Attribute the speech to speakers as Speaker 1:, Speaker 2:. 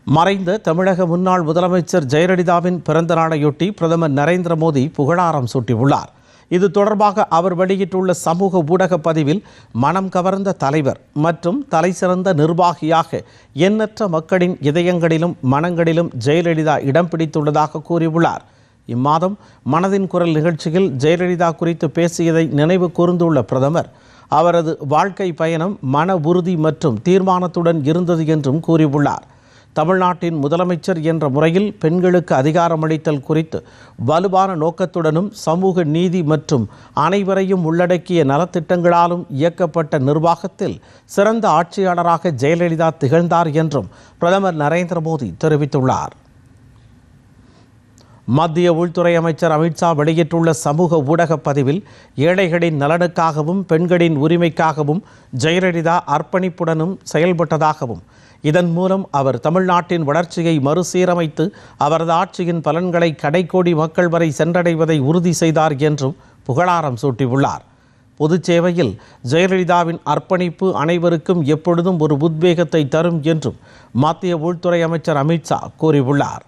Speaker 1: மறைந்த தமிழக முன்னாள் முதலமைச்சர் ஜெயலலிதாவின் பிறந்த நாளையொட்டி பிரதமர் நரேந்திர மோடி புகழாரம் சூட்டியுள்ளார். இது தொடர்பாக அவர் வெளியிட்டுள்ள சமூக ஊடக பதிவில், மனம் கவர்ந்த தலைவர் மற்றும் தலைசிறந்த நிர்வாகியாக எண்ணற்ற மக்களின் இதயங்களிலும் மனங்களிலும் ஜெயலலிதா இடம் பிடித்துள்ளதாக கூறியுள்ளார். இம்மாதம் மனதின் குரல் நிகழ்ச்சியில் ஜெயலலிதா குறித்து பேசியதை நினைவு கூர்ந்துள்ள பிரதமர், அவரது வாழ்க்கை பயணம் மன உறுதி மற்றும் தீர்மானத்துடன் இருந்தது என்றும் கூறியுள்ளார். தமிழ்நாட்டின் முதலமைச்சர் என்ற முறையில் பெண்களுக்கு அதிகாரமளித்தல் குறித்து வலுவான நோக்கத்துடனும் சமூக நீதி மற்றும் அனைவரையும் உள்ளடக்கிய நலத்திட்டங்களாலும் இயக்கப்பட்ட நிர்வாகத்தில் சிறந்த ஆட்சியாளராக ஜெயலலிதா திகழ்ந்தார் என்றும் பிரதமர் நரேந்திர மோடி தெரிவித்துள்ளார். மத்திய உள்துறை அமைச்சர் அமித்ஷா வெளியிட்டுள்ள சமூக ஊடக பதிவில், ஏழைகளின் நலனுக்காகவும் பெண்களின் உரிமைக்காகவும் ஜெயலலிதா அர்ப்பணிப்புடனும் செயல்பட்டதாகவும், இதன் மூலம் அவர் தமிழ்நாட்டின் வளர்ச்சியை மறுசீரமைத்து அவரது ஆட்சியின் பலன்களை கடைக்கோடி மக்கள் வரை சென்றடைவதை உறுதி செய்தார் என்றும் புகழாரம் சூட்டியுள்ளார். பொதுச் சேவையில் ஜெயலலிதாவின் அர்ப்பணிப்பு அனைவருக்கும் எப்பொழுதும் ஒரு உத்வேகத்தை தரும் என்றும் மத்திய உள்துறை அமைச்சர் அமித்ஷா கூறியுள்ளார்.